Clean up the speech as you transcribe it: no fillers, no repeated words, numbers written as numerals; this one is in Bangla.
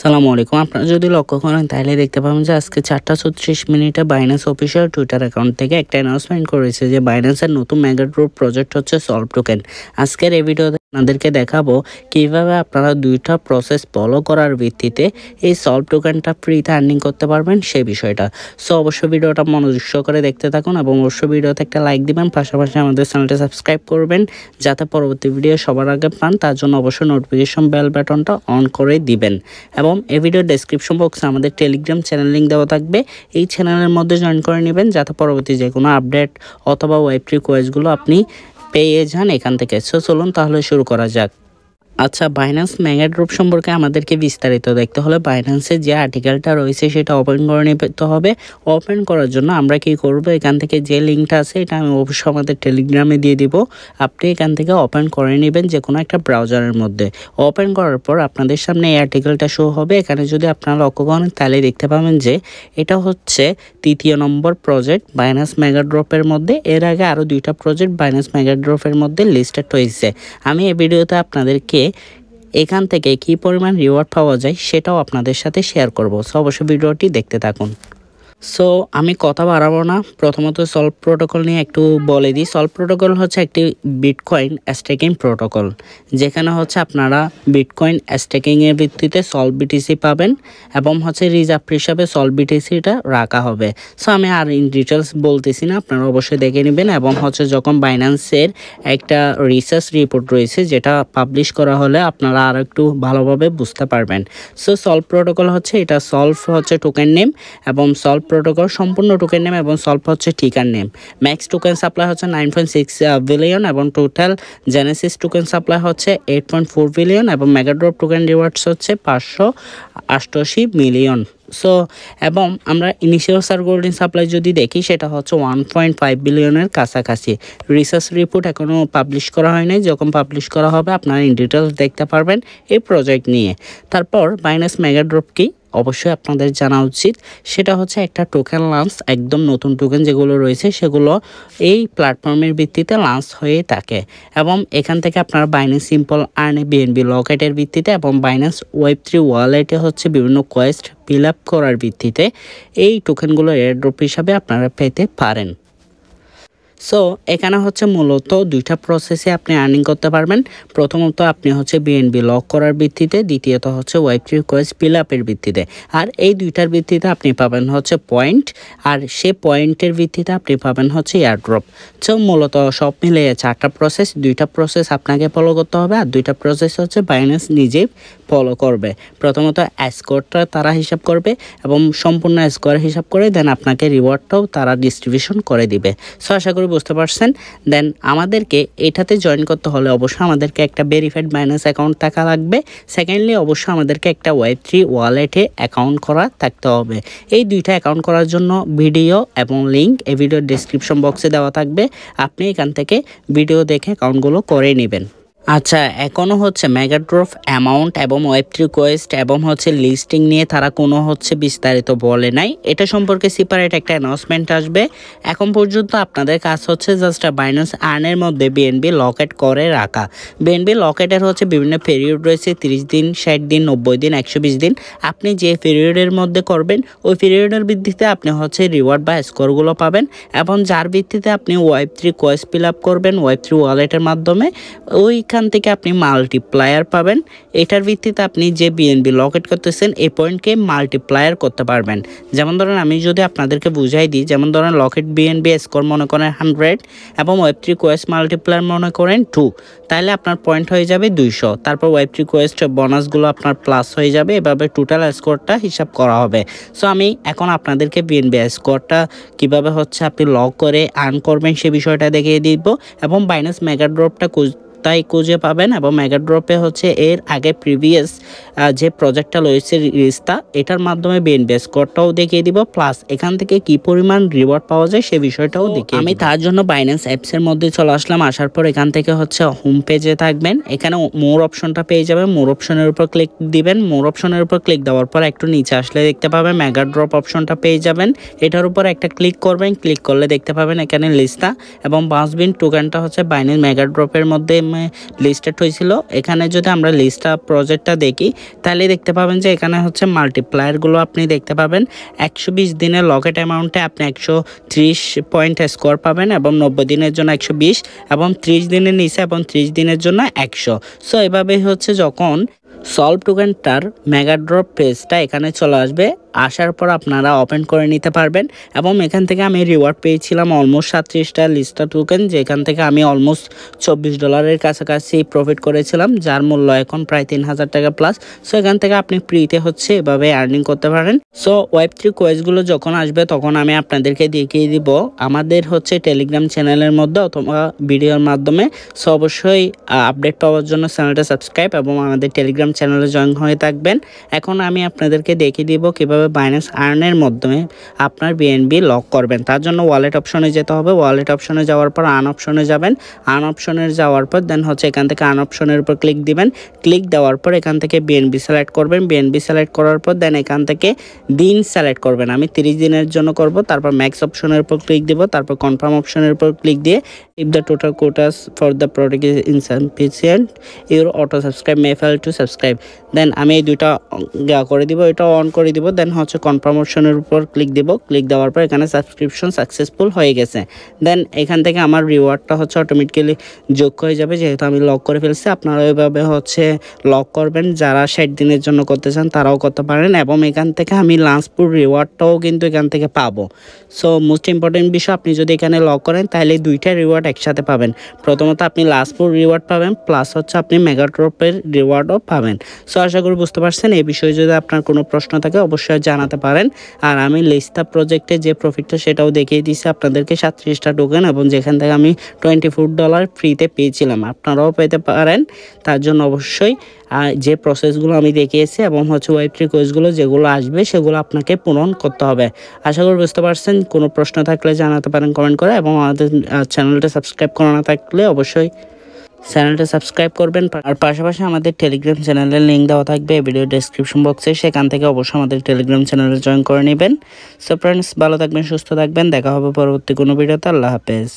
সালামু আলাইকুম। আপনারা যদি লক্ষ্য করেন তাহলে দেখতে পাবেন যে আজকে 4:36 বাইন্যান্স অফিসিয়াল টুইটার অ্যাকাউন্ট থেকে একটা অ্যানাউন্সমেন্ট করেছে যে বাইন্যান্সের নতুন মেগা ড্রপ প্রজেক্ট হচ্ছে সলভ টোকেন। আজকের এই ভিডিওতে আপনাদেরকে দেখাবো কিভাবে আপনারা দুইটা প্রসেস ফলো করার ভিত্তিতে এই সলভ টোকেনটা ফ্রিতে আর্নিং করতে পারবেন সেই বিষয়টা। সো অবশ্যই ভিডিওটা মনোযোগ সহকারে দেখতে থাকুন এবং অবশ্যই ভিডিওতে একটা লাইক দিবেন, পাশাপাশি আমাদের চ্যানেলটা সাবস্ক্রাইব করবেন যাতে পরবর্তী ভিডিও সবার আগে পান। তার জন্য অবশ্যই নোটিফিকেশন বেল বাটনটা অন করে দিবেন এবং এই ভিডিওর ডেসক্রিপশন বক্সে আমাদের টেলিগ্রাম চ্যানেল লিঙ্ক দেওয়া থাকবে। এই চ্যানেলের মধ্যে জয়েন করে নেবেন যাতে পরবর্তী যে কোনো আপডেট অথবা ওয়েব রিকোয়েস্টগুলো আপনি পেয়ে যান এখান থেকে। সো চলুন তাহলে শুরু করা যাক। আচ্ছা, বাইন্যান্স মেগা ড্রপ সম্পর্কে আমাদেরকে বিস্তারিত দেখতে হলে বাইন্যান্সের যে আর্টিকেলটা রয়েছে সেটা ওপেন করে নিতে হবে। ওপেন করার জন্য আমরা কি করব, এখান থেকে যে লিঙ্কটা আছে এটা আমি অবশ্যই আমাদের টেলিগ্রামে দিয়ে দিব। আপনি এখান থেকে ওপেন করে নেবেন যে কোনো একটা ব্রাউজারের মধ্যে। ওপেন করার পর আপনাদের সামনে এই আর্টিকেলটা শো হবে। এখানে যদি আপনারা লক্ষ্য করেন তাহলে দেখতে পাবেন যে এটা হচ্ছে 3য় নম্বর প্রজেক্ট বাইন্যান্স মেগা ড্রপের মধ্যে। এর আগে আরও 2টা প্রজেক্ট বাইন্যান্স মেগা ড্রপের মধ্যে লিস্টেড হয়েছে। আমি এই ভিডিওতে আপনাদেরকে এখান থেকে কি পরিমাণ রিওয়ার্ড পাওয়া যায় সেটাও আপনাদের সাথে শেয়ার করব। সো অবশ্যই ভিডিওটি দেখতে থাকুন। সো আমি কথা বাড়াবো না, প্রথমত সলভ প্রোটোকল নিয়ে একটু বলে দিই। সলভ প্রোটোকল হচ্ছে একটি বিটকয়েন স্টেকিং প্রোটোকল, যেখানে হচ্ছে আপনারা বিটকয়েন স্টেকিংয়ের ভিত্তিতে সলভ বিটিসি পাবেন এবং হচ্ছে রিজার্ভ হিসাবে সলভ বিটিসিটা রাখা হবে। সো আমি আর ইন ডিটেলস বলতেছি না, আপনারা অবশ্যই দেখে নেবেন এবং হচ্ছে যখন বাইন্যান্সের একটা রিসার্চ রিপোর্ট রয়েছে যেটা পাবলিশ করা হলে আপনারা আর একটু ভালোভাবে বুঝতে পারবেন। সো সলভ প্রোটোকল হচ্ছে এটা, সলভ হচ্ছে টোকেন নেম এবং সলভ প্রোটোকল সম্পূর্ণ টোকেন নেম এবং সলভ হচ্ছে ঠিকার নেম। ম্যাক্স টোকেন সাপ্লাই হচ্ছে 9.6 বিলিয়ন এবং টোটাল জেনেসিস টোকেন সাপ্লাই হচ্ছে 8.4 বিলিয়ন এবং মেগাড্রপ টোকেন রিওয়ার্ডস হচ্ছে 588 মিলিয়ন। সো এবং আমরা ইনিশিয়াল সার্কুলেটিং সাপ্লাই যদি দেখি সেটা হচ্ছে 1.5 বিলিয়নের কাছাকাছি। রিসার্চ রিপোর্ট এখনও পাবলিশ করা হয়নি, যখন পাবলিশ করা হবে আপনারা ইন ডিটেলস দেখতে পারবেন এই প্রজেক্ট নিয়ে। তারপর বাইন্যান্স মেগা ড্রপ কি অবশ্যই আপনাদের জানা উচিত, সেটা হচ্ছে একটা টোকেন লঞ্চ, একদম নতুন টোকেন যেগুলো রয়েছে সেগুলো এই প্ল্যাটফর্মের ভিত্তিতে লঞ্চ হয়ে থাকে এবং এখান থেকে আপনারা বাইন্যান্স সিম্পল আর্নে বিএনবি লকেটের ভিত্তিতে এবং বাইন্যান্স ওয়েব3 ওয়ালেটে হচ্ছে বিভিন্ন কোয়েস্ট ফিল আপ করার ভিত্তিতে এই টোকেনগুলো এয়ারড্রপ হিসাবে আপনারা পেতে পারেন। সো এখানে হচ্ছে মূলত 2টা প্রসেসে আপনি আর্নিং করতে পারবেন। প্রথমত আপনি হচ্ছে বিএনবি লক করার ভিত্তিতে, দ্বিতীয়ত হচ্ছে ওয়েব3 কোয়েস্ট ফিল আপের ভিত্তিতে। আর এই 2টার ভিত্তিতে আপনি পাবেন হচ্ছে পয়েন্ট, আর সে পয়েন্টের ভিত্তিতে আপনি পাবেন হচ্ছে এয়ারড্রপ। সো মূলত সব মিলে 4টা প্রসেস, 2টা প্রসেস আপনাকে ফলো করতে হবে আর 2টা প্রসেস হচ্ছে বাইন্যান্স নিজেই ফলো করবে। প্রথমত স্কোরটা তারা হিসাব করবে এবং সম্পূর্ণ স্কোর হিসাব করে দেন আপনাকে রিওয়ার্ডটাও তারা ডিস্ট্রিবিউশন করে দিবে। সো আশা করি বুঝতে পারছেন। দেন আমাদেরকে এটাতে জয়েন করতে হলে অবশ্যই আমাদেরকে একটা ভেরিফাইড বাইন্যান্স অ্যাকাউন্ট থাকা লাগবে। সেকেন্ডলি অবশ্যই আমাদেরকে একটা ওয়েব3 ওয়ালেটে অ্যাকাউন্ট করা থাকতে হবে। এই 2টা অ্যাকাউন্ট করার জন্য ভিডিও এবং লিঙ্ক এই ভিডিওর ডেসক্রিপশন বক্সে দেওয়া থাকবে। আপনি এখান থেকে ভিডিও দেখে অ্যাকাউন্টগুলো করে নেবেন। আচ্ছা, এখনও হচ্ছে মেগা ড্রপ অ্যামাউন্ট এবং ওয়েব3 কোয়েস্ট এবং হচ্ছে লিস্টিং নিয়ে তারা কোনো হচ্ছে বিস্তারিত বলে নাই। এটা সম্পর্কে সেপারেট একটা অ্যানাউন্সমেন্ট আসবে। এখন পর্যন্ত আপনাদের কাজ হচ্ছে জাস্ট বাইন্যান্স আর্নের মধ্যে বিএনবি লকেট করে রাখা। বিএনবি লকেটের হচ্ছে বিভিন্ন পিরিয়ড রয়েছে, 30 দিন, 60 দিন, 90 দিন, 120 দিন। আপনি যে পিরিয়ডের মধ্যে করবেন ওই পিরিয়ডের ভিত্তিতে আপনি হচ্ছে রিওয়ার্ড বা স্কোরগুলো পাবেন এবং যার ভিত্তিতে আপনি ওয়েব3 কোয়েস্ট ফিল আপ করবেন ওয়েব3 ওয়ালেটের মাধ্যমে, ওইখান থেকে আপনি মাল্টিপ্লায়ার পাবেন। এটার ভিত্তিতে আপনি যে বিএনবি লকেট করতেছেন এই পয়েন্টকে মাল্টিপ্লায়ার করতে পারবেন। যেমন ধরেন আমি যদি আপনাদেরকে বুঝাই দিই, যেমন ধরেন লকেট বিএনবি স্কোর মনে করেন 100 এবং ওয়েব3 কোয়েস্ট মাল্টিপ্লায়ার মনে করেন 2, তাহলে আপনার পয়েন্ট হয়ে যাবে 200। তারপর ওয়েব3 কোয়েস্ট বোনাসগুলো আপনার প্লাস হয়ে যাবে, এভাবে টোটাল স্কোরটা হিসাব করা হবে। সো আমি এখন আপনাদেরকে বিএনবি স্কোরটা কিভাবে হচ্ছে আপনি লক করে আর্ন করবেন সে বিষয়টা দেখিয়ে দিব এবং বাইন্যান্স মেগা ড্রপটা তাই খুঁজে পাবেন এবং মেগা ড্রপে হচ্ছে এর আগে প্রিভিয়াস যে প্রজেক্টটা রয়েছে রিস্তা, এটার মাধ্যমে বিএনবি স্কোরটাও দেখিয়ে দিব, প্লাস এখান থেকে কি পরিমাণ রিওয়ার্ড পাওয়া যায় সে বিষয়টাও দেখিয়ে আমি তার জন্য বাইন্যান্স অ্যাপসের মধ্যে চলে আসলাম। আসার পর এখান থেকে হচ্ছে হোম পেজে থাকবেন, এখানে মোর অপশনটা পেয়ে যাবেন। মোর অপশনের উপর ক্লিক দিবেন। মোর অপশনের উপর ক্লিক দেওয়ার পর একটু নিচে আসলে দেখতে পাবেন মেগা ড্রপ অপশনটা পেয়ে যাবেন। এটার উপর একটা ক্লিক করবেন, ক্লিক করলে দেখতে পাবেন এখানে লিস্তা এবং বাসবিন টোকেনটা হচ্ছে বাইন্যান্স মেগা ড্রপের মধ্যে প্রথমে লিস্টেড হয়েছিল। এখানে যদি আমরা লিস্টটা প্রজেক্টটা দেখি তাহলে দেখতে পাবেন যে এখানে হচ্ছে মাল্টিপ্লায়ারগুলো আপনি দেখতে পাবেন। 120 দিনের লকেট অ্যামাউন্টে আপনি 130 পয়েন্ট স্কোর পাবেন এবং 90 দিনের জন্য 120 এবং 30 দিনের নিচে এবং 30 দিনের জন্য 100। সো এভাবেই হচ্ছে যখন সলভ টোকেনটার মেগা ড্রপ পেজটা এখানে চলে আসবে, আসার পর আপনারা ওপেন করে নিতে পারবেন এবং এখান থেকে আমি রিওয়ার্ড পেয়েছিলাম অলমোস্ট 37টা লিস্টা টোকেন, যেখান থেকে আমি অলমোস্ট $24 কাছাকাছি প্রফিট করেছিলাম, যার মূল্য এখন প্রায় 3000 টাকা প্লাস। সো এখান থেকে আপনি ফ্রিতে হচ্ছে এভাবে আর্নিং করতে পারেন। সো ওয়েব3 কোয়েসগুলো যখন আসবে তখন আমি আপনাদেরকে দেখিয়ে দিব আমাদের হচ্ছে টেলিগ্রাম চ্যানেলের মধ্যে অথবা ভিডিওর মাধ্যমে। সো অবশ্যই আপডেট পাওয়ার জন্য চ্যানেলটা সাবস্ক্রাইব এবং আমাদের টেলিগ্রাম চ্যানেলে জয়েন হয়ে থাকবেন। এখন আমি আপনাদেরকে দেখিয়ে দিব কিভাবে বাইন্যান্স আর্নের মাধ্যমে আপনার বিএনবি লক করবেন। তার জন্য ওয়ালেট অপশনে যেতে হবে। ওয়ালেট অপশনে যাওয়ার পর আন অপশনে যাবেন। আন অপশনে যাওয়ার পর দেন হচ্ছে এখান থেকে আন অপশনের উপর ক্লিক দিবেন। ক্লিক দেওয়ার পর এখান থেকে বিএনবি সিলেক্ট করবেন। বিএনবি সিলেক্ট করার পর দেন এখান থেকে দিন সিলেক্ট করবেন। আমি 30 দিনের জন্য করব। তারপর ম্যাক্স অপশনের উপর ক্লিক দিব। তারপর কনফার্ম অপশনের উপর ক্লিক দিয়ে if the total quotas for the product is insufficient your auto subscribe may fail to subscribe. Then আমি এই দুইটা করে দিব, এটা অন করে দিব। দেন হচ্ছে কনফার্ম অপশনের উপর ক্লিক দিব। ক্লিক দেওয়ার পর এখানে সাবস্ক্রিপশন সাকসেসফুল হয়ে গেছে। দেন এখান থেকে আমার রিওয়ার্ডটা হচ্ছে অটোমেটিক্যালি যোগ হয়ে যাবে, যেহেতু আমি লক করে ফেলছি। আপনারা ওইভাবে হচ্ছে লক করবেন। যারা 60 দিনের জন্য করতে চান তারাও করতে পারেন এবং এখান থেকে আমি লাঞ্চপুর রিওয়ার্ডটাও কিন্তু এখান থেকে পাবো। সো মোস্ট ইম্পর্টেন্ট বিষয়, আপনি যদি এখানে লক করেন তাহলে দুইটা রিওয়ার্ড একসাথে পাবেন। প্রথমত আপনি লাঞ্চপুর রিওয়ার্ড পাবেন, প্লাস হচ্ছে আপনি মেগা ড্রপের রিওয়ার্ডও পাবেন। সো আশা করি বুঝতে পারছেন। এই বিষয়ে যদি আপনার কোনো প্রশ্ন থাকে অবশ্যই জানাতে পারেন। আর আমি লিস্টা প্রজেক্টে যে প্রফিটটা সেটাও দেখিয়ে দিয়েছি আপনাদেরকে, 37টা টোকেন, এবং যেখান থেকে আমি $24 ফ্রিতে পেয়েছিলাম, আপনারাও পেতে পারেন। তার জন্য অবশ্যই যে প্রসেসগুলো আমি দেখিয়েছি এবং হচ্ছে ওয়েব3 কোর্সগুলো যেগুলো আসবে সেগুলো আপনাকে পূরণ করতে হবে। আশা করি বুঝতে পারছেন। কোনো প্রশ্ন থাকলে জানাতে পারেন কমেন্ট করে, এবং আমাদের চ্যানেলটা সাবস্ক্রাইব করা না থাকলে অবশ্যই চ্যানেলটা সাবস্ক্রাইব করবেন। আর পাশাপাশি আমাদের টেলিগ্রাম চ্যানেলের লিঙ্ক দেওয়া থাকবে ভিডিও ডেসক্রিপশন বক্সে, সেখান থেকে অবশ্যই আমাদের টেলিগ্রাম চ্যানেলে জয়েন করে নেবেন। সো ফ্রেন্ডস, ভালো থাকবেন, সুস্থ থাকবেন, দেখা হবে পরবর্তী কোনো ভিডিওতে। আল্লাহ হাফেজ।